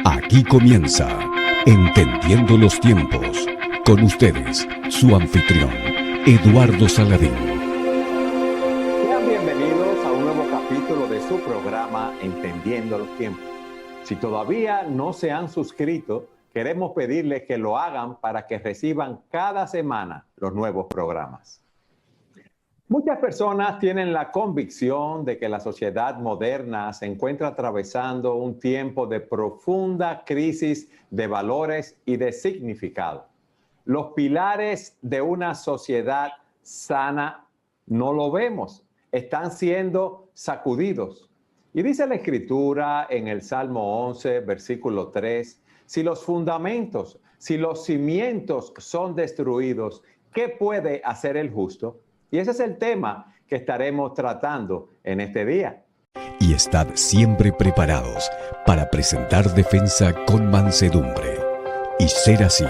Aquí comienza Entendiendo los Tiempos. Con ustedes, su anfitrión, Eduardo Saladín. Sean bienvenidos a un nuevo capítulo de su programa Entendiendo los Tiempos. Si todavía no se han suscrito, queremos pedirles que lo hagan para que reciban cada semana los nuevos programas. Muchas personas tienen la convicción de que la sociedad moderna se encuentra atravesando un tiempo de profunda crisis de valores y de significado. Los pilares de una sociedad sana no lo vemos, están siendo sacudidos. Y dice la Escritura en el Salmo 11, versículo 3, si los fundamentos, si los cimientos son destruidos, ¿qué puede hacer el justo? Y ese es el tema que estaremos tratando en este día. Y estad siempre preparados para presentar defensa con mansedumbre y ser así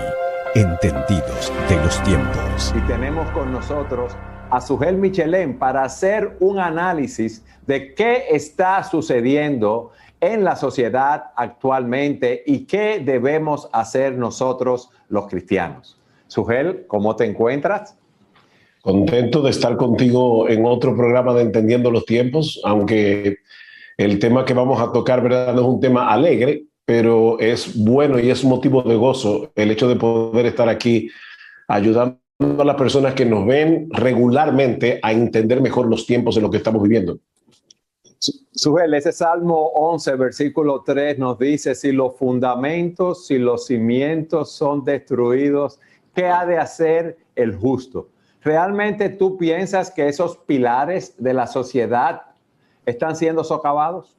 entendidos de los tiempos. Y tenemos con nosotros a Sugel Michelén para hacer un análisis de qué está sucediendo en la sociedad actualmente y qué debemos hacer nosotros los cristianos. Sugel, ¿cómo te encuentras? Contento de estar contigo en otro programa de Entendiendo los Tiempos, aunque el tema que vamos a tocar, ¿verdad?, no es un tema alegre, pero es bueno y es motivo de gozo el hecho de poder estar aquí ayudando a las personas que nos ven regularmente a entender mejor los tiempos en los que estamos viviendo. Sugel, ese Salmo 11, versículo 3 nos dice, si los fundamentos, si los cimientos son destruidos, ¿qué ha de hacer el justo? ¿Realmente tú piensas que esos pilares de la sociedad están siendo socavados?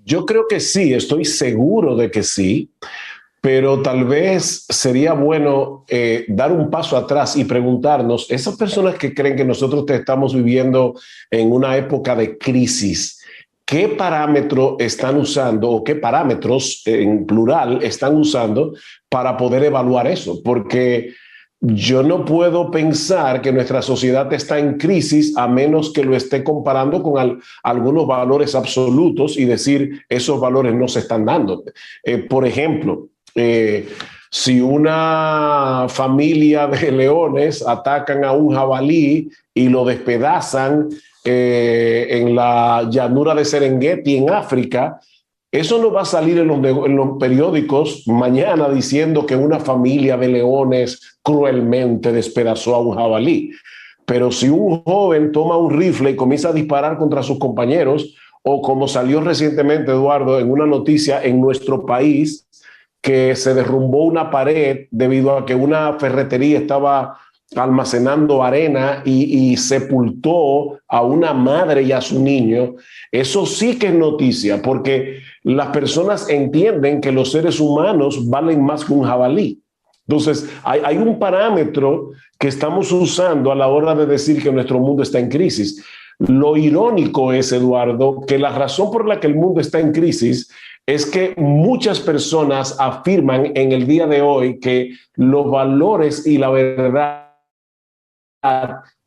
Yo creo que sí, estoy seguro de que sí, pero tal vez sería bueno dar un paso atrás y preguntarnos, esas personas que creen que nosotros estamos viviendo en una época de crisis, ¿qué parámetro están usando o qué parámetros en plural están usando para poder evaluar eso? Porque yo no puedo pensar que nuestra sociedad está en crisis a menos que lo esté comparando con algunos valores absolutos y decir esos valores no se están dando. Por ejemplo, si una familia de leones atacan a un jabalí y lo despedazan en la llanura de Serengeti en África, eso no va a salir en los periódicos mañana diciendo que una familia de leones cruelmente despedazó a un jabalí. Pero si un joven toma un rifle y comienza a disparar contra sus compañeros, o como salió recientemente, Eduardo, en una noticia en nuestro país, que se derrumbó una pared debido a que una ferretería estaba almacenando arena y sepultó a una madre y a su niño, eso sí que es noticia, porque las personas entienden que los seres humanos valen más que un jabalí. Entonces, hay un parámetro que estamos usando a la hora de decir que nuestro mundo está en crisis. Lo irónico es, Eduardo, que la razón por la que el mundo está en crisis es que muchas personas afirman en el día de hoy que los valores y la verdad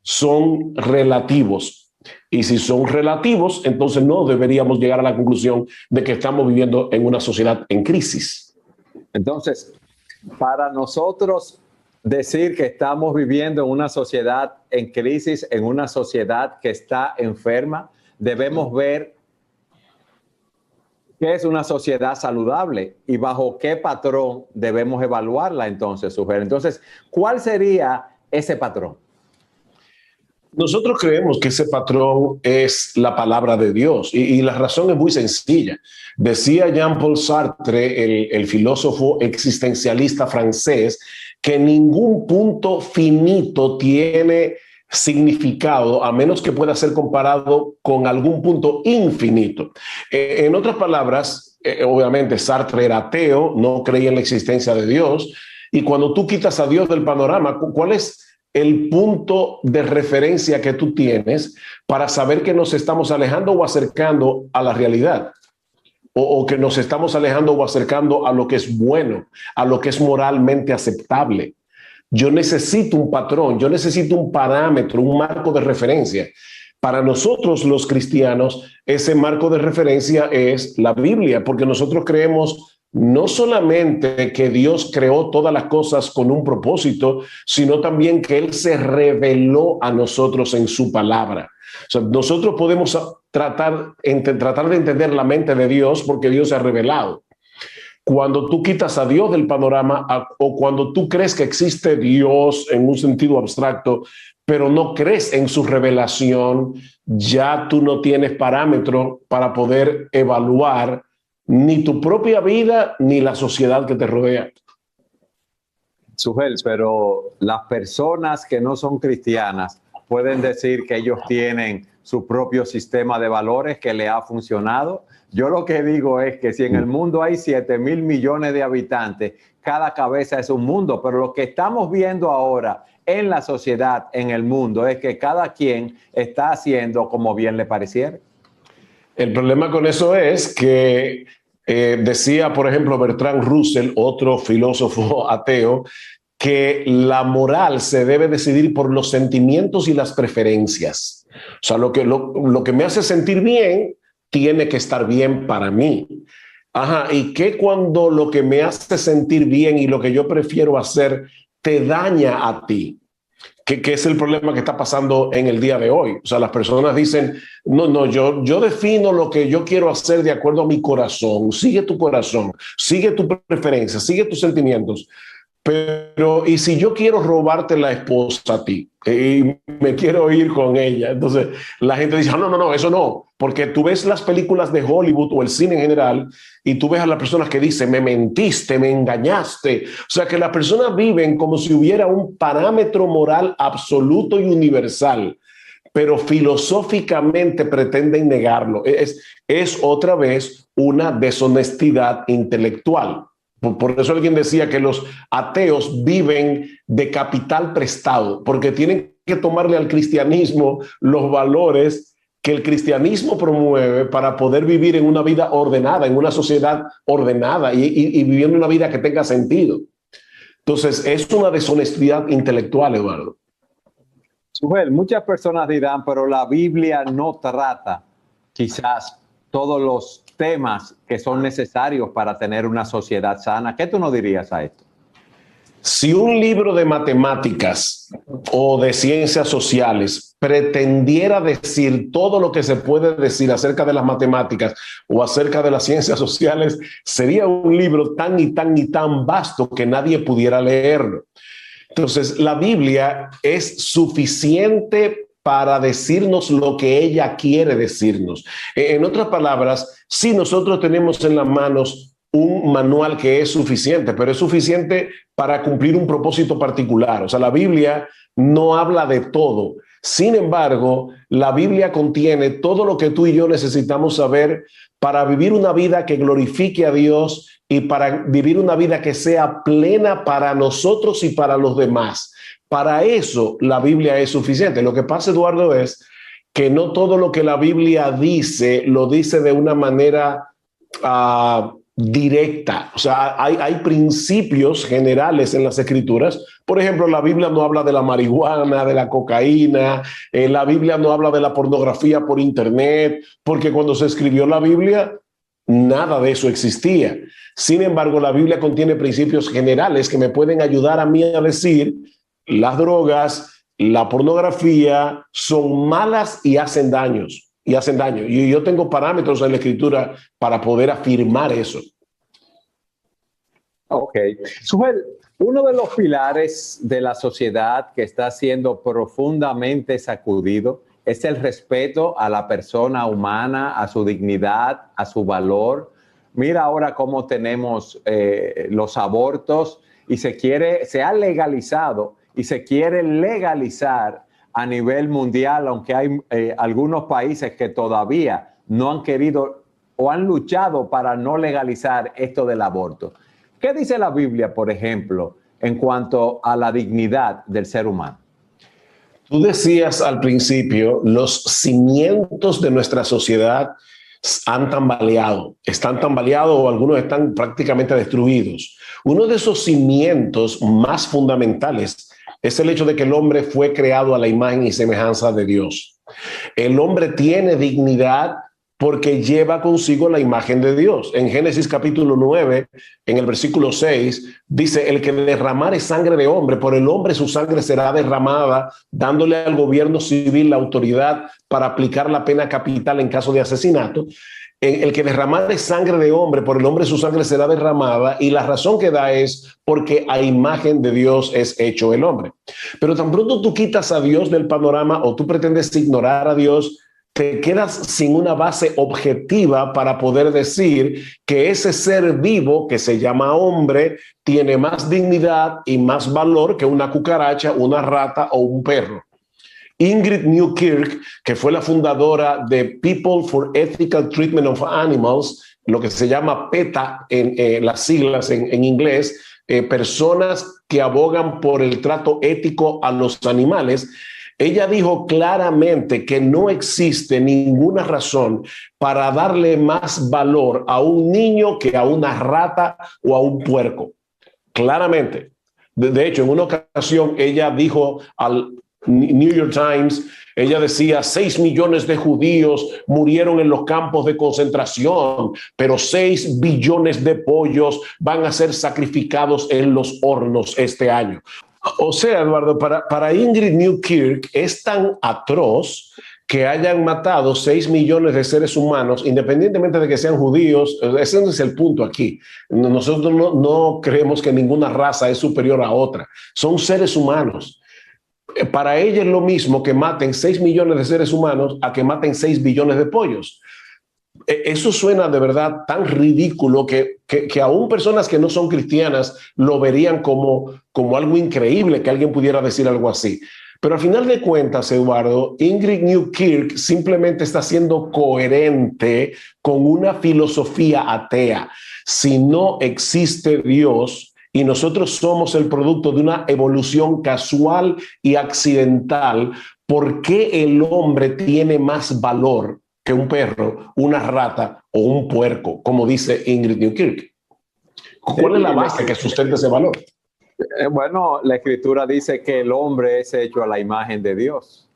son relativos. Y si son relativos, entonces no deberíamos llegar a la conclusión de que estamos viviendo en una sociedad en crisis. Entonces, para nosotros decir que estamos viviendo en una sociedad en crisis, en una sociedad que está enferma, debemos ver qué es una sociedad saludable y bajo qué patrón debemos evaluarla entonces, Sugel. Entonces, ¿cuál sería ese patrón? Nosotros creemos que ese patrón es la palabra de Dios y la razón es muy sencilla. Decía Jean-Paul Sartre, el filósofo existencialista francés, que ningún punto finito tiene significado a menos que pueda ser comparado con algún punto infinito. En otras palabras, obviamente Sartre era ateo, no creía en la existencia de Dios, y cuando tú quitas a Dios del panorama, ¿cuál es el punto de referencia que tú tienes para saber que nos estamos alejando o acercando a la realidad? O que nos estamos alejando o acercando a lo que es bueno, a lo que es moralmente aceptable. Yo necesito un patrón, yo necesito un parámetro, un marco de referencia Para nosotros los cristianos, ese marco de referencia es la Biblia, porque nosotros creemos no solamente que Dios creó todas las cosas con un propósito, sino también que Él se reveló a nosotros en su palabra. O sea, nosotros podemos tratar de entender la mente de Dios porque Dios se ha revelado. Cuando tú quitas a Dios del panorama o cuando tú crees que existe Dios en un sentido abstracto, pero no crees en su revelación, ya tú no tienes parámetro para poder evaluar ni tu propia vida ni la sociedad que te rodea. Sujel, pero las personas que no son cristianas pueden decir que ellos tienen su propio sistema de valores que le ha funcionado. Yo lo que digo es que si en el mundo hay 7,000 millones de habitantes, cada cabeza es un mundo, pero lo que estamos viendo ahora en la sociedad, en el mundo, es que cada quien está haciendo como bien le pareciera. El problema con eso es que decía, por ejemplo, Bertrand Russell, otro filósofo ateo, que la moral se debe decidir por los sentimientos y las preferencias. O sea, lo que me hace sentir bien tiene que estar bien para mí. Ajá, y que cuando lo que me hace sentir bien y lo que yo prefiero hacer te daña a ti, que es el problema que está pasando en el día de hoy. O sea, las personas dicen, yo defino lo que yo quiero hacer de acuerdo a mi corazón. Sigue tu corazón, sigue tu preferencia, sigue tus sentimientos. Pero, ¿y si yo quiero robarte la esposa a ti y me quiero ir con ella? Entonces la gente dice, no, eso no. Porque tú ves las películas de Hollywood o el cine en general y tú ves a las personas que dicen, me mentiste, me engañaste. O sea, que las personas viven como si hubiera un parámetro moral absoluto y universal, pero filosóficamente pretenden negarlo. Es otra vez una deshonestidad intelectual. Por eso alguien decía que los ateos viven de capital prestado, porque tienen que tomarle al cristianismo los valores que el cristianismo promueve para poder vivir en una vida ordenada, en una sociedad ordenada y viviendo una vida que tenga sentido. Entonces, es una deshonestidad intelectual, Eduardo. Sujel, muchas personas dirán, pero la Biblia no trata quizás todos los temas que son necesarios para tener una sociedad sana. ¿Qué tú nos dirías a esto? Si un libro de matemáticas o de ciencias sociales pretendiera decir todo lo que se puede decir acerca de las matemáticas o acerca de las ciencias sociales, sería un libro tan y tan vasto que nadie pudiera leerlo. Entonces, la Biblia es suficiente para decirnos lo que ella quiere decirnos. En otras palabras, sí, nosotros tenemos en las manos un manual que es suficiente, pero es suficiente para cumplir un propósito particular. O sea, la Biblia no habla de todo. Sin embargo, la Biblia contiene todo lo que tú y yo necesitamos saber para vivir una vida que glorifique a Dios y para vivir una vida que sea plena para nosotros y para los demás. Para eso la Biblia es suficiente. Lo que pasa, Eduardo, es que no todo lo que la Biblia dice lo dice de una manera directa. O sea, hay principios generales en las Escrituras. Por ejemplo, la Biblia no habla de la marihuana, de la cocaína. La Biblia no habla de la pornografía por internet, porque cuando se escribió la Biblia, nada de eso existía. Sin embargo, la Biblia contiene principios generales que me pueden ayudar a mí a decir: las drogas, la pornografía son malas y hacen daño. Y yo tengo parámetros en la Escritura para poder afirmar eso. Ok. Sujel, uno de los pilares de la sociedad que está siendo profundamente sacudido es el respeto a la persona humana, a su dignidad, a su valor. Mira ahora cómo tenemos los abortos y se ha legalizado y se quiere legalizar a nivel mundial, aunque hay algunos países que todavía no han querido o han luchado para no legalizar esto del aborto. ¿Qué dice la Biblia, por ejemplo, en cuanto a la dignidad del ser humano? Tú decías al principio, los cimientos de nuestra sociedad están tambaleados o algunos están prácticamente destruidos. Uno de esos cimientos más fundamentales es el hecho de que el hombre fue creado a la imagen y semejanza de Dios. El hombre tiene dignidad porque lleva consigo la imagen de Dios. En Génesis capítulo 9, en el versículo 6, dice: el que derramare sangre de hombre, por el hombre su sangre será derramada, dándole al gobierno civil la autoridad para aplicar la pena capital en caso de asesinato. El que derramare sangre de hombre, por el hombre su sangre será derramada, y la razón que da es porque a imagen de Dios es hecho el hombre. Pero tan pronto tú quitas a Dios del panorama o tú pretendes ignorar a Dios, te quedas sin una base objetiva para poder decir que ese ser vivo que se llama hombre tiene más dignidad y más valor que una cucaracha, una rata o un perro. Ingrid Newkirk, que fue la fundadora de People for Ethical Treatment of Animals, lo que se llama PETA en las siglas en inglés, personas que abogan por el trato ético a los animales. Ella dijo claramente que no existe ninguna razón para darle más valor a un niño que a una rata o a un puerco. Claramente. De hecho, en una ocasión ella dijo al New York Times, ella decía: 6 millones de judíos murieron en los campos de concentración, pero 6 billones de pollos van a ser sacrificados en los hornos este año. O sea, Eduardo, para Ingrid Newkirk es tan atroz que hayan matado 6 millones de seres humanos, independientemente de que sean judíos. Ese no es el punto aquí. Nosotros no creemos que ninguna raza es superior a otra. Son seres humanos. Para ella es lo mismo que maten 6 millones de seres humanos a que maten 6 billones de pollos. Eso suena de verdad tan ridículo que aún personas que no son cristianas lo verían como algo increíble que alguien pudiera decir algo así. Pero al final de cuentas, Eduardo, Ingrid Newkirk simplemente está siendo coherente con una filosofía atea. Si no existe Dios y nosotros somos el producto de una evolución casual y accidental, ¿por qué el hombre tiene más valor que un perro, una rata o un puerco, como dice Ingrid Newkirk? ¿Cuál es la base que sustenta ese valor? Bueno, la Escritura dice que el hombre es hecho a la imagen de Dios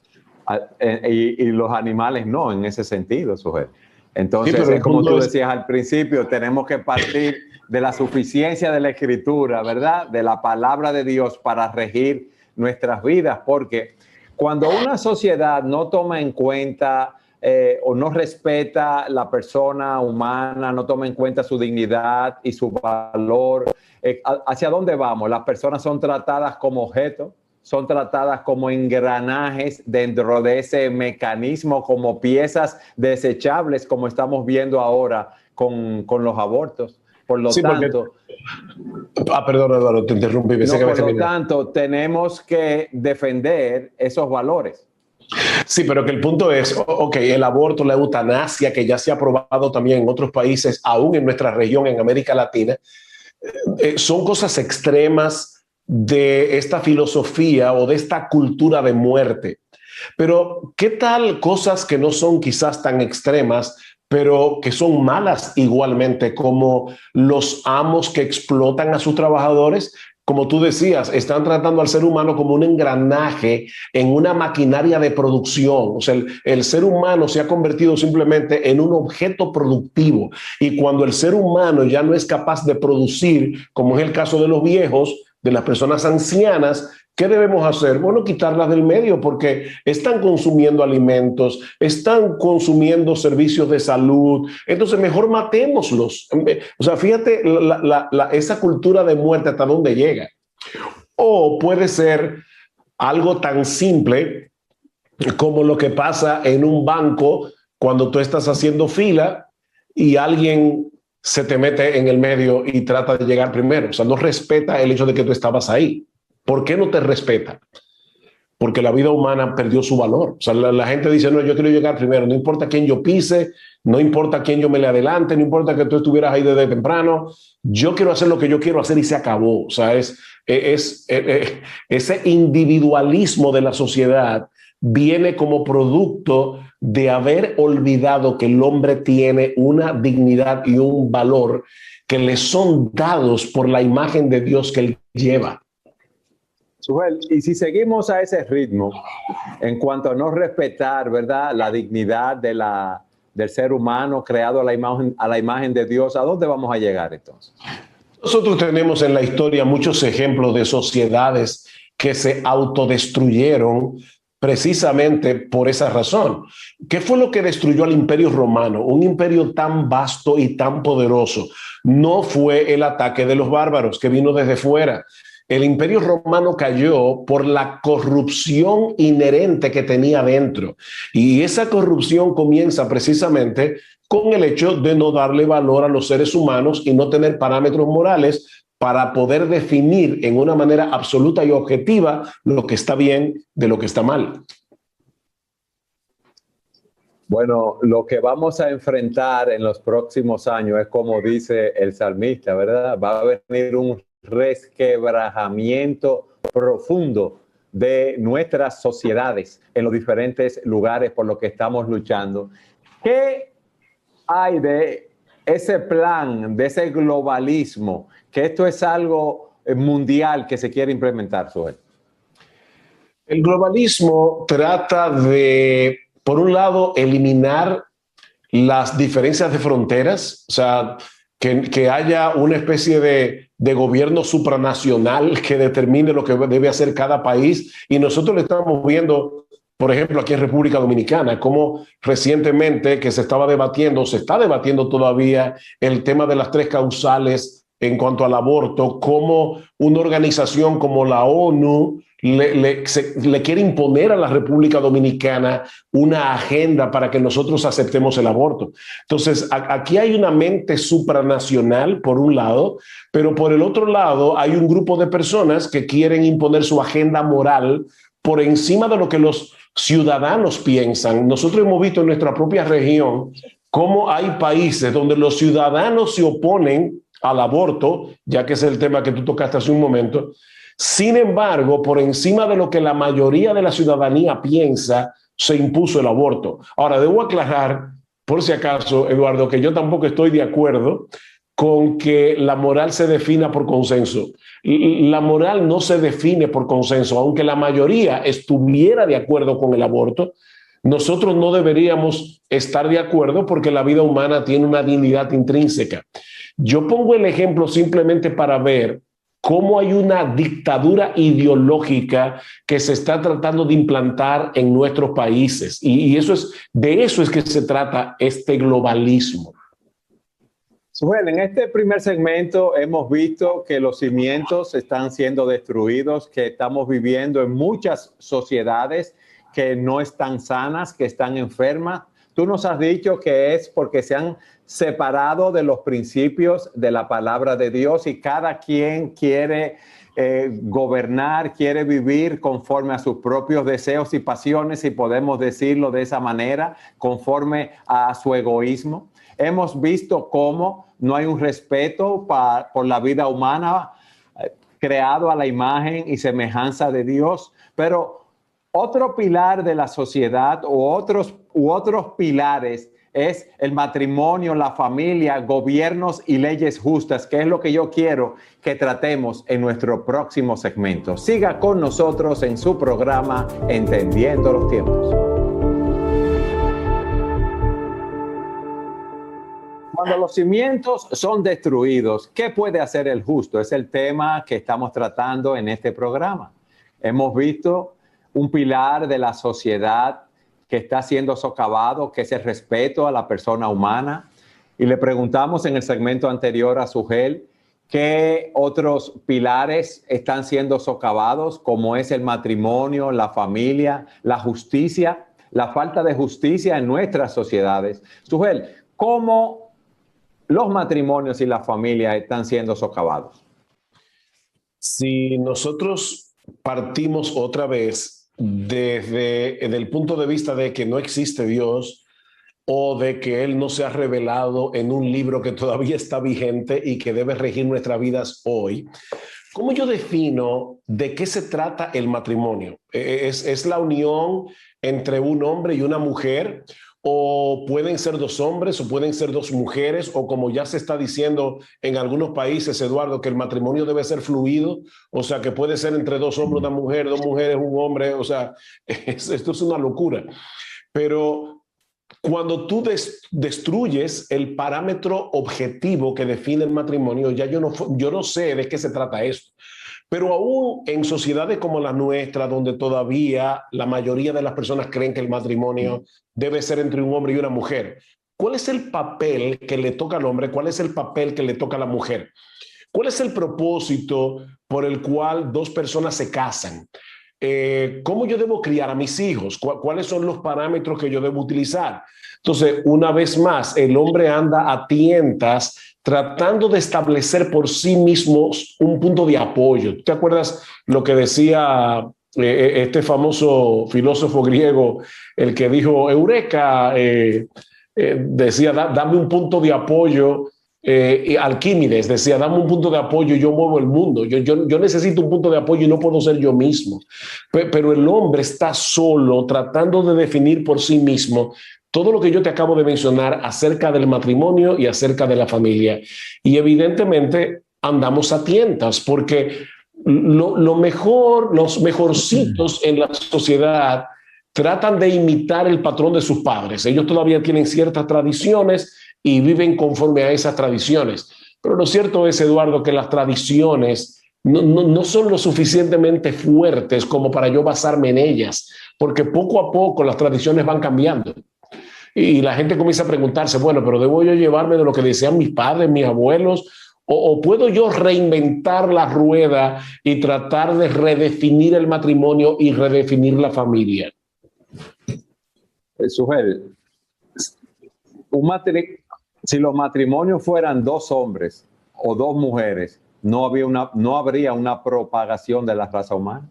y los animales no, en ese sentido, sujeto. Entonces, sí, es como tú decías al principio, tenemos que partir de la suficiencia de la Escritura, ¿verdad? De la palabra de Dios para regir nuestras vidas, porque cuando una sociedad no toma en cuenta o no respeta la persona humana, no toma en cuenta su dignidad y su valor, ¿hacia dónde vamos? Las personas son tratadas como objetos, son tratadas como engranajes dentro de ese mecanismo, como piezas desechables, como estamos viendo ahora con los abortos. Por lo tanto... Perdón, Eduardo, te interrumpí. Por lo tanto, tenemos que defender esos valores. Sí, pero que el punto es, ok, el aborto, la eutanasia, que ya se ha aprobado también en otros países, aún en nuestra región, en América Latina, son cosas extremas de esta filosofía o de esta cultura de muerte. Pero, ¿qué tal cosas que no son quizás tan extremas, pero que son malas igualmente, como los amos que explotan a sus trabajadores? Como tú decías, están tratando al ser humano como un engranaje en una maquinaria de producción. O sea, el ser humano se ha convertido simplemente en un objeto productivo. Y cuando el ser humano ya no es capaz de producir, como es el caso de los viejos, de las personas ancianas, ¿qué debemos hacer? Bueno, quitarlas del medio, porque están consumiendo alimentos, están consumiendo servicios de salud. Entonces, mejor matémoslos. O sea, fíjate esa cultura de muerte hasta dónde llega. O puede ser algo tan simple como lo que pasa en un banco cuando tú estás haciendo fila y alguien se te mete en el medio y trata de llegar primero. O sea, no respeta el hecho de que tú estabas ahí. ¿Por qué no te respeta? Porque la vida humana perdió su valor. O sea, la gente dice, no, yo quiero llegar primero. No importa quién yo pise, no importa quién yo me le adelante, no importa que tú estuvieras ahí desde temprano. Yo quiero hacer lo que yo quiero hacer y se acabó. O sea, ese individualismo de la sociedad viene como producto de haber olvidado que el hombre tiene una dignidad y un valor que le son dados por la imagen de Dios que él lleva. Suhel, y si seguimos a ese ritmo, en cuanto a no respetar, ¿verdad?, la dignidad del ser humano creado a la imagen de Dios, ¿a dónde vamos a llegar entonces? Nosotros tenemos en la historia muchos ejemplos de sociedades que se autodestruyeron precisamente por esa razón. ¿Qué fue lo que destruyó al Imperio Romano? Un imperio tan vasto y tan poderoso. No fue el ataque de los bárbaros que vino desde fuera. El Imperio Romano cayó por la corrupción inherente que tenía dentro. Y esa corrupción comienza precisamente con el hecho de no darle valor a los seres humanos y no tener parámetros morales para poder definir en una manera absoluta y objetiva lo que está bien de lo que está mal. Bueno, lo que vamos a enfrentar en los próximos años es como dice el salmista, ¿verdad? Va a venir un resquebrajamiento profundo de nuestras sociedades en los diferentes lugares por los que estamos luchando. ¿Qué hay de ese plan, de ese globalismo, que esto es algo mundial que se quiere implementar, Suhel? El globalismo trata de, por un lado, eliminar las diferencias de fronteras, o sea, que haya una especie de gobierno supranacional que determine lo que debe hacer cada país. Y nosotros lo estamos viendo, por ejemplo, aquí en República Dominicana, como recientemente que se está debatiendo todavía el tema de las 3 causales en cuanto al aborto, como una organización como la ONU le quiere imponer a la República Dominicana una agenda para que nosotros aceptemos el aborto. Entonces, aquí hay una mente supranacional, por un lado, pero por el otro lado hay un grupo de personas que quieren imponer su agenda moral por encima de lo que los ciudadanos piensan. Nosotros hemos visto en nuestra propia región cómo hay países donde los ciudadanos se oponen al aborto, ya que es el tema que tú tocaste hace un momento. Sin embargo, por encima de lo que la mayoría de la ciudadanía piensa, se impuso el aborto. Ahora, debo aclarar, por si acaso, Eduardo, que yo tampoco estoy de acuerdo con que la moral se defina por consenso. La moral no se define por consenso, aunque la mayoría estuviera de acuerdo con el aborto. Nosotros no deberíamos estar de acuerdo porque la vida humana tiene una dignidad intrínseca. Yo pongo el ejemplo simplemente para ver cómo hay una dictadura ideológica que se está tratando de implantar en nuestros países. Y de eso es que se trata este globalismo. Bueno, en este primer segmento hemos visto que los cimientos están siendo destruidos, que estamos viviendo en muchas sociedades que no están sanas, que están enfermas. Tú nos has dicho que es porque se han separado de los principios de la palabra de Dios y cada quien quiere gobernar, quiere vivir conforme a sus propios deseos y pasiones, si podemos decirlo de esa manera, conforme a su egoísmo. Hemos visto cómo no hay un respeto por la vida humana creado a la imagen y semejanza de Dios, pero otro pilar de la sociedad u otros pilares es el matrimonio, la familia, gobiernos y leyes justas, que es lo que yo quiero que tratemos en nuestro próximo segmento. Siga con nosotros en su programa Entendiendo los Tiempos. Cuando los cimientos son destruidos, ¿qué puede hacer el justo? Es el tema que estamos tratando en este programa. Hemos visto un pilar de la sociedad que está siendo socavado, que es el respeto a la persona humana. Y le preguntamos en el segmento anterior a Suhel qué otros pilares están siendo socavados, como es el matrimonio, la familia, la justicia, la falta de justicia en nuestras sociedades. Suhel, ¿cómo los matrimonios y la familia están siendo socavados? Si nosotros partimos otra vez desde el punto de vista de que no existe Dios o de que Él no se ha revelado en un libro que todavía está vigente y que debe regir nuestras vidas hoy, ¿cómo yo defino de qué se trata el matrimonio? ¿Es la unión entre un hombre y una mujer? o pueden ser dos hombres, o pueden ser dos mujeres, o como ya se está diciendo en algunos países, Eduardo, que el matrimonio debe ser fluido, o sea, que puede ser entre dos hombres, una mujer, dos mujeres, un hombre, o sea, esto es una locura. Pero cuando tú destruyes el parámetro objetivo que define el matrimonio, ya yo no sé de qué se trata esto. Pero aún en sociedades como la nuestra, donde todavía la mayoría de las personas creen que el matrimonio debe ser entre un hombre y una mujer, ¿cuál es el papel que le toca al hombre? ¿Cuál es el papel que le toca a la mujer? ¿Cuál es el propósito por el cual dos personas se casan? ¿Cómo yo debo criar a mis hijos? ¿Cuáles son los parámetros que yo debo utilizar? Entonces, una vez más, el hombre anda a tientas tratando de establecer por sí mismos un punto de apoyo. ¿Te acuerdas lo que decía este famoso filósofo griego, el que dijo, Eureka, decía, dame un punto de apoyo? Alquímedes decía, dame un punto de apoyo y yo muevo el mundo. Yo necesito un punto de apoyo y no puedo ser yo mismo. Pero el hombre está solo tratando de definir por sí mismo todo lo que yo te acabo de mencionar acerca del matrimonio y acerca de la familia. Y evidentemente andamos a tientas porque los mejorcitos en la sociedad tratan de imitar el patrón de sus padres. Ellos todavía tienen ciertas tradiciones y viven conforme a esas tradiciones. Pero lo cierto es, Eduardo, que las tradiciones no son lo suficientemente fuertes como para yo basarme en ellas, porque poco a poco las tradiciones van cambiando. Y la gente comienza a preguntarse, bueno, pero ¿debo yo llevarme de lo que decían mis padres, mis abuelos? ¿O puedo yo reinventar la rueda y tratar de redefinir el matrimonio y redefinir la familia? Sugel, si los matrimonios fueran dos hombres o dos mujeres, ¿no habría una propagación de la raza humana?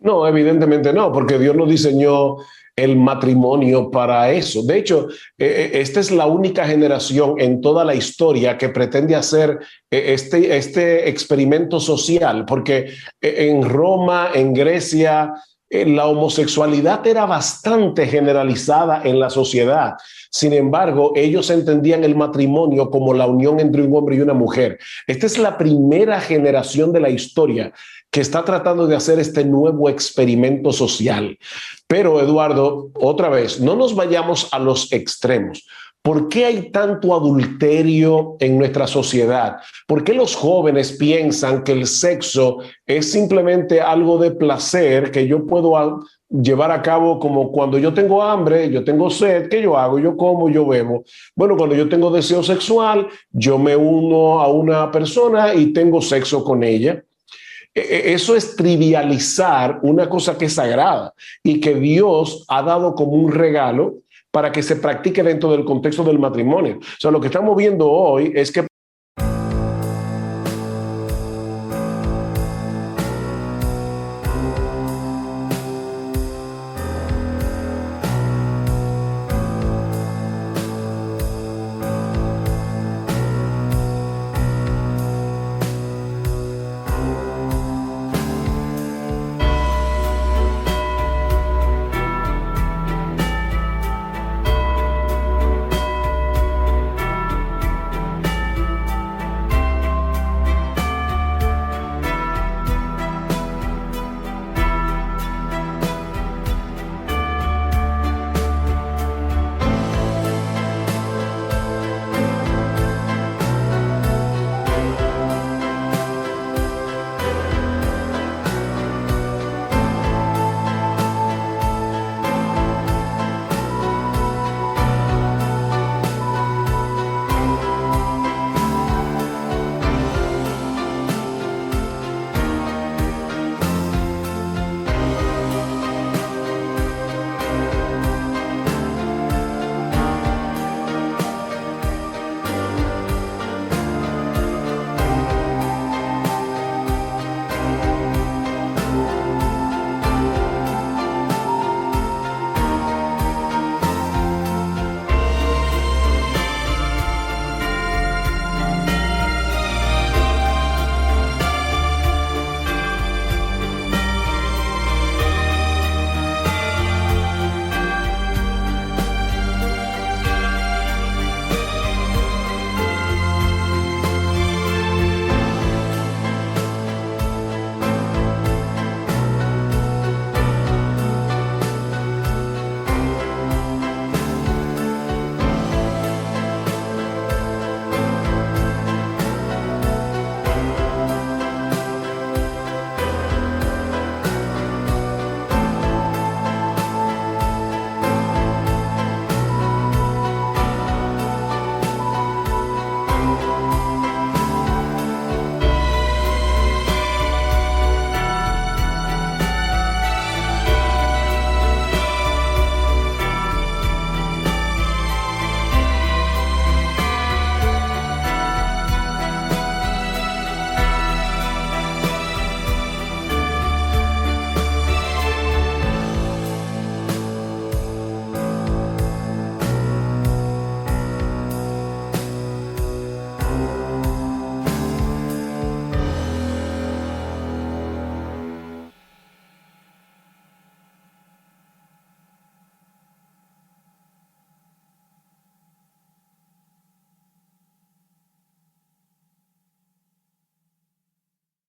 No, evidentemente no, porque Dios no diseñó el matrimonio para eso. De hecho, esta es la única generación en toda la historia que pretende hacer este experimento social, porque en Roma, en Grecia, la homosexualidad era bastante generalizada en la sociedad. Sin embargo, ellos entendían el matrimonio como la unión entre un hombre y una mujer. Esta es la primera generación de la historia que está tratando de hacer este nuevo experimento social. Pero, Eduardo, otra vez, no nos vayamos a los extremos. ¿Por qué hay tanto adulterio en nuestra sociedad? ¿Por qué los jóvenes piensan que el sexo es simplemente algo de placer que yo puedo llevar a cabo como cuando yo tengo hambre, yo tengo sed, ¿qué yo hago? Yo como, yo bebo. Bueno, cuando yo tengo deseo sexual, yo me uno a una persona y tengo sexo con ella. Eso es trivializar una cosa que es sagrada y que Dios ha dado como un regalo para que se practique dentro del contexto del matrimonio. O sea, lo que estamos viendo hoy es que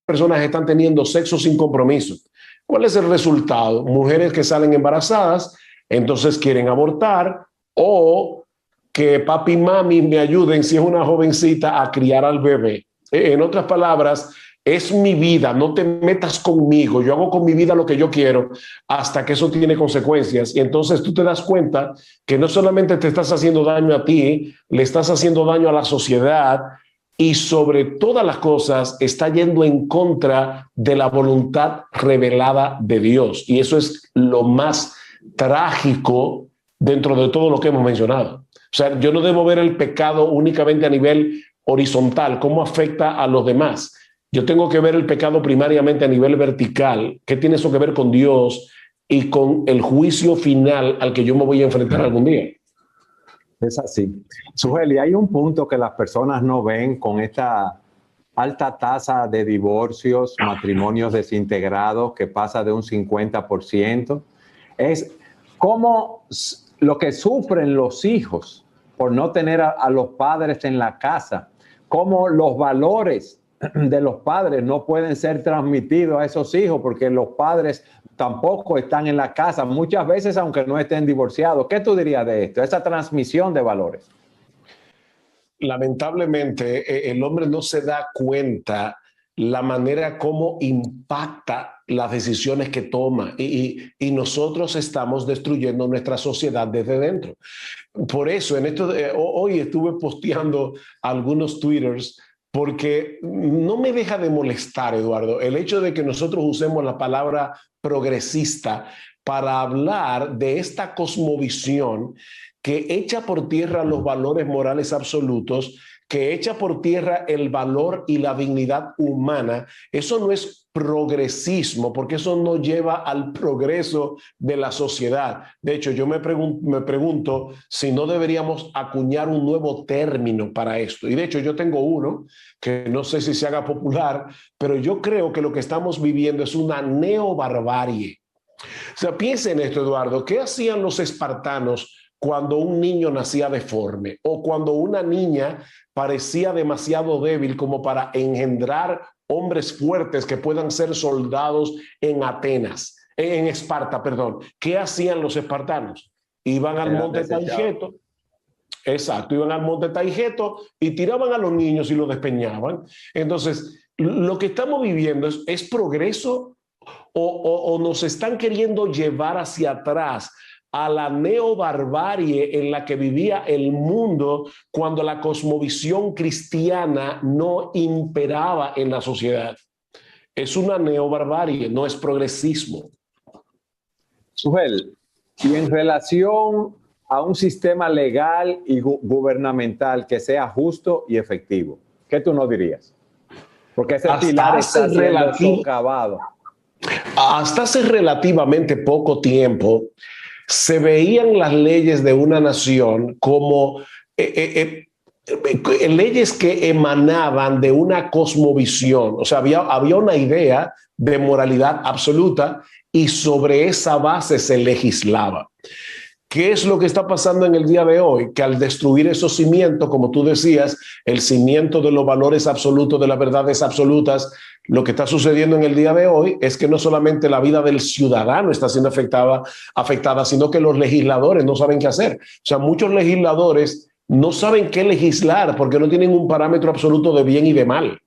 personas están teniendo sexo sin compromiso. ¿Cuál es el resultado? Mujeres que salen embarazadas, entonces quieren abortar, o que papi y mami me ayuden, si es una jovencita, a criar al bebé. En otras palabras, es mi vida, no te metas conmigo, yo hago con mi vida lo que yo quiero hasta que eso tiene consecuencias. Y entonces tú te das cuenta que no solamente te estás haciendo daño a ti, le estás haciendo daño a la sociedad y sobre todas las cosas está yendo en contra de la voluntad revelada de Dios. Y eso es lo más trágico dentro de todo lo que hemos mencionado. O sea, yo no debo ver el pecado únicamente a nivel horizontal, cómo afecta a los demás. Yo tengo que ver el pecado primariamente a nivel vertical. ¿Qué tiene eso que ver con Dios y con el juicio final al que yo me voy a enfrentar algún día? Es así. Sugeli, hay un punto que las personas no ven con esta alta tasa de divorcios, matrimonios desintegrados que pasa de un 50%. Es cómo lo que sufren los hijos por no tener a los padres en la casa, cómo los valores de los padres no pueden ser transmitidos a esos hijos porque los padres tampoco están en la casa, muchas veces aunque no estén divorciados. ¿Qué tú dirías de esto, esa transmisión de valores? Lamentablemente, el hombre no se da cuenta la manera como impacta las decisiones que toma y nosotros estamos destruyendo nuestra sociedad desde dentro. Por eso, hoy estuve posteando algunos twitters porque no me deja de molestar, Eduardo, el hecho de que nosotros usemos la palabra progresista para hablar de esta cosmovisión que echa por tierra los valores morales absolutos, que echa por tierra el valor y la dignidad humana. Eso no es progresismo, porque eso no lleva al progreso de la sociedad. De hecho, yo me pregunto si no deberíamos acuñar un nuevo término para esto. Y de hecho, yo tengo uno que no sé si se haga popular, pero yo creo que lo que estamos viviendo es una neobarbarie. O sea, piensa en esto, Eduardo. ¿Qué hacían los espartanos cuando un niño nacía deforme o cuando una niña parecía demasiado débil como para engendrar hombres fuertes que puedan ser soldados en Esparta, perdón? ¿Qué hacían los espartanos? Iban al monte Taigeto. Exacto, iban al monte Taigeto y tiraban a los niños y los despeñaban. Entonces, lo que estamos viviendo es progreso o nos están queriendo llevar hacia atrás a la neobarbarie en la que vivía el mundo cuando la cosmovisión cristiana no imperaba en la sociedad. Es una neobarbarie, no es progresismo. Sugel, y en relación a un sistema legal y gubernamental que sea justo y efectivo, ¿qué tú nos dirías? Porque ese pilar está siendo socavado. Hasta hace relativamente poco tiempo se veían las leyes de una nación como leyes que emanaban de una cosmovisión. O sea, había una idea de moralidad absoluta y sobre esa base se legislaba. ¿Qué es lo que está pasando en el día de hoy? Que al destruir esos cimientos, como tú decías, el cimiento de los valores absolutos, de las verdades absolutas, lo que está sucediendo en el día de hoy es que no solamente la vida del ciudadano está siendo afectada, sino que los legisladores no saben qué hacer. O sea, muchos legisladores no saben qué legislar porque no tienen un parámetro absoluto de bien y de mal.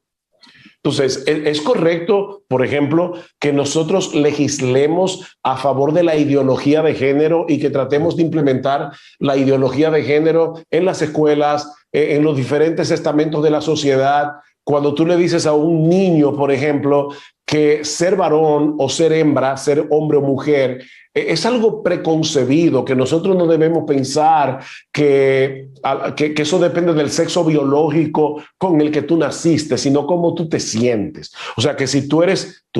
Entonces, ¿es correcto, por ejemplo, que nosotros legislemos a favor de la ideología de género y que tratemos de implementar la ideología de género en las escuelas, en los diferentes estamentos de la sociedad? Cuando tú le dices a un niño, por ejemplo, que ser varón o ser hembra, ser hombre o mujer, es algo preconcebido, que nosotros no debemos pensar que eso depende del sexo biológico con el que tú naciste, sino cómo tú te sientes. O sea, que si tú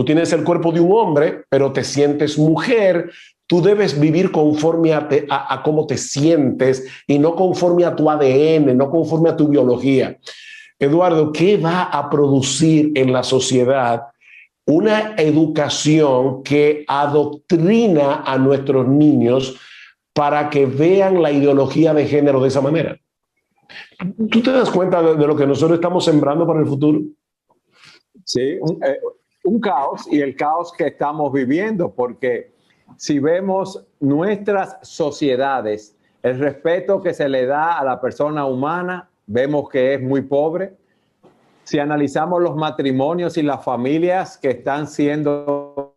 tienes el cuerpo de un hombre, pero te sientes mujer, tú debes vivir conforme a cómo te sientes y no conforme a tu ADN, no conforme a tu biología. Eduardo, ¿qué va a producir en la sociedad una educación que adoctrina a nuestros niños para que vean la ideología de género de esa manera? ¿Tú te das cuenta de lo que nosotros estamos sembrando para el futuro? Sí, un caos, y el caos que estamos viviendo, porque si vemos nuestras sociedades, el respeto que se le da a la persona humana, vemos que es muy pobre. Si analizamos los matrimonios y las familias que están siendo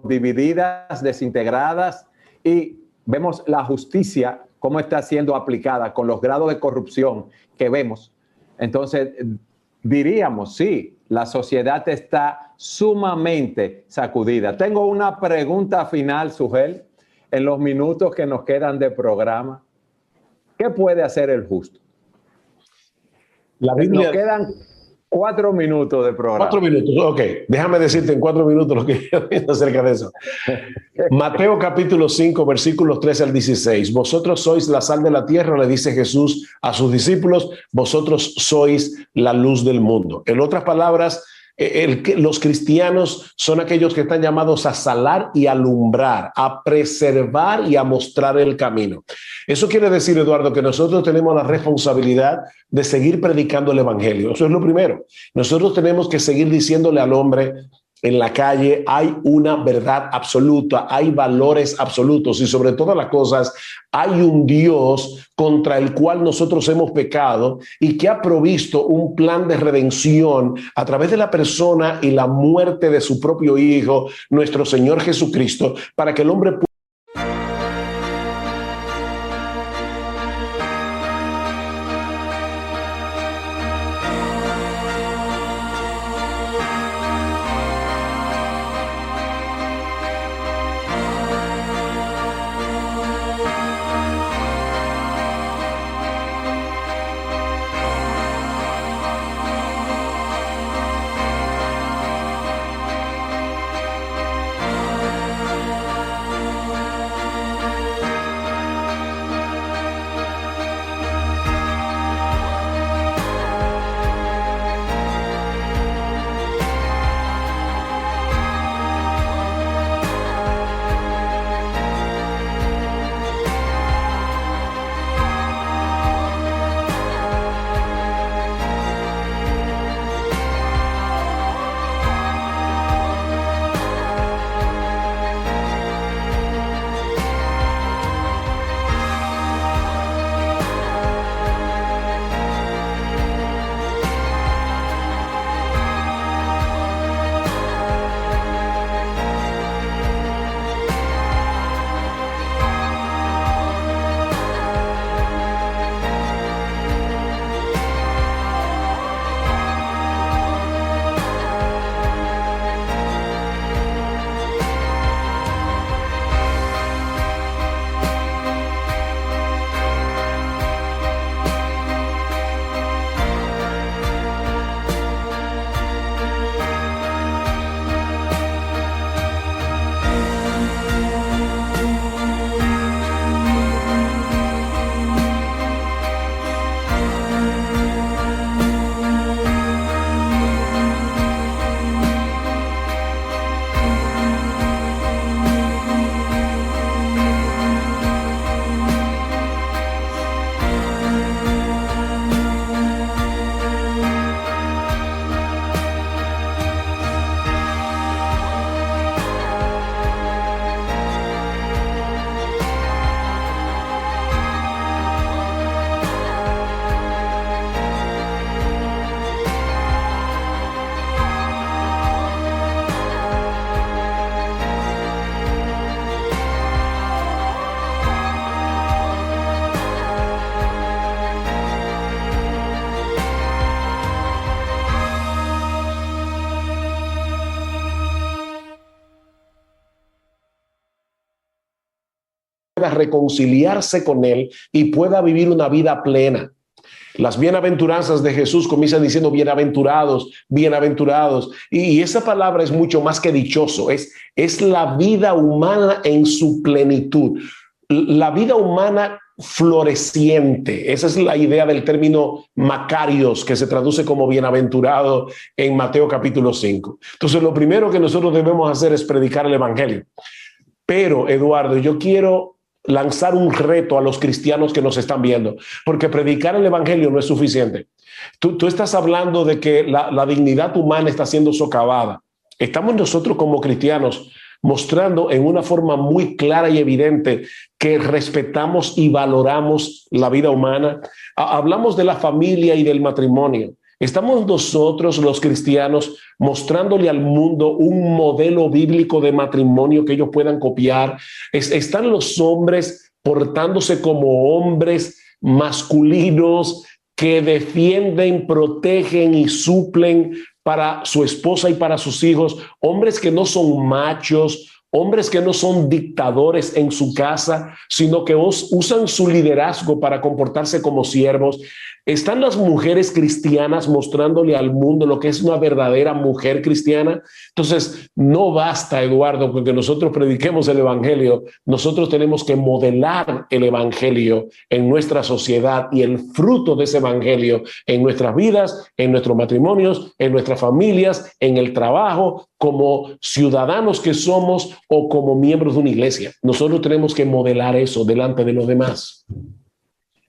divididas, desintegradas, y vemos la justicia, cómo está siendo aplicada con los grados de corrupción que vemos, entonces diríamos, sí, la sociedad está sumamente sacudida. Tengo una pregunta final, Sugel, en los minutos que nos quedan de programa. ¿Qué puede hacer el justo? La Biblia... Nos quedan 4 minutos de programa. 4 minutos, ok. Déjame decirte en 4 minutos lo que yo pienso acerca de eso. Mateo capítulo 5, versículos 13 al 16. Vosotros sois la sal de la tierra, le dice Jesús a sus discípulos, vosotros sois la luz del mundo. En otras palabras, los cristianos son aquellos que están llamados a salar y alumbrar, a preservar y a mostrar el camino. Eso quiere decir, Eduardo, que nosotros tenemos la responsabilidad de seguir predicando el evangelio. Eso es lo primero. Nosotros tenemos que seguir diciéndole al hombre en la calle, hay una verdad absoluta, hay valores absolutos y sobre todas las cosas hay un Dios contra el cual nosotros hemos pecado y que ha provisto un plan de redención a través de la persona y la muerte de su propio Hijo, nuestro Señor Jesucristo, para que el hombre pueda... reconciliarse con él y pueda vivir una vida plena. Las bienaventuranzas de Jesús comienzan diciendo bienaventurados, bienaventurados. Y esa palabra es mucho más que dichoso, es la vida humana en su plenitud. La vida humana floreciente. Esa es la idea del término Macarios, que se traduce como bienaventurado en Mateo capítulo 5. Entonces, lo primero que nosotros debemos hacer es predicar el evangelio. Pero, Eduardo, yo quiero lanzar un reto a los cristianos que nos están viendo, porque predicar el evangelio no es suficiente. Tú estás hablando de que la dignidad humana está siendo socavada. Estamos nosotros como cristianos mostrando en una forma muy clara y evidente que respetamos y valoramos la vida humana. Hablamos de la familia y del matrimonio. Estamos nosotros, los cristianos, mostrándole al mundo un modelo bíblico de matrimonio que ellos puedan copiar. Están los hombres portándose como hombres masculinos que defienden, protegen y suplen para su esposa y para sus hijos, hombres que no son machos, hombres que no son dictadores en su casa, sino que usan su liderazgo para comportarse como siervos. ¿Están las mujeres cristianas mostrándole al mundo lo que es una verdadera mujer cristiana? Entonces, no basta, Eduardo, con que nosotros prediquemos el evangelio. Nosotros tenemos que modelar el evangelio en nuestra sociedad y el fruto de ese evangelio en nuestras vidas, en nuestros matrimonios, en nuestras familias, en el trabajo, como ciudadanos que somos o como miembros de una iglesia. Nosotros tenemos que modelar eso delante de los demás.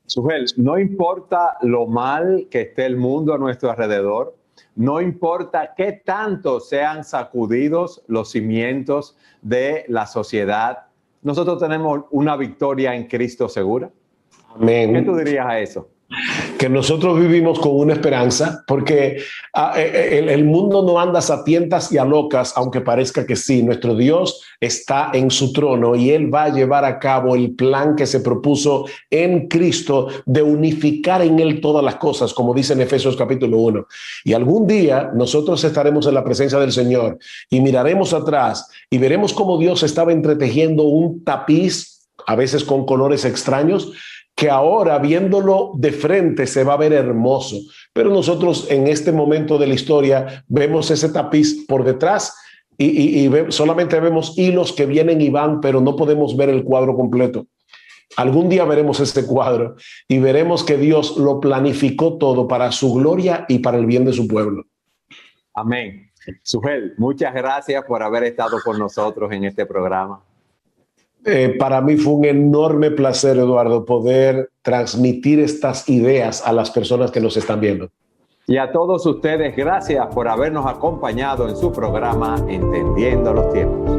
Sujel, no importa lo mal que esté el mundo a nuestro alrededor, no importa qué tanto sean sacudidos los cimientos de la sociedad, nosotros tenemos una victoria en Cristo segura. Amén. ¿Qué tú dirías a eso? Que nosotros vivimos con una esperanza, porque el mundo no anda a tientas y a locas, aunque parezca que sí. Nuestro Dios está en su trono y Él va a llevar a cabo el plan que se propuso en Cristo de unificar en Él todas las cosas, como dice en Efesios capítulo 1. Y algún día nosotros estaremos en la presencia del Señor y miraremos atrás y veremos cómo Dios estaba entretejiendo un tapiz, a veces con colores extraños, que ahora viéndolo de frente se va a ver hermoso. Pero nosotros en este momento de la historia vemos ese tapiz por detrás y solamente vemos hilos que vienen y van, pero no podemos ver el cuadro completo. Algún día veremos ese cuadro y veremos que Dios lo planificó todo para su gloria y para el bien de su pueblo. Amén. Sujel, muchas gracias por haber estado con nosotros en este programa. Para mí fue un enorme placer, Eduardo, poder transmitir estas ideas a las personas que nos están viendo. Y a todos ustedes, gracias por habernos acompañado en su programa Entendiendo los Tiempos.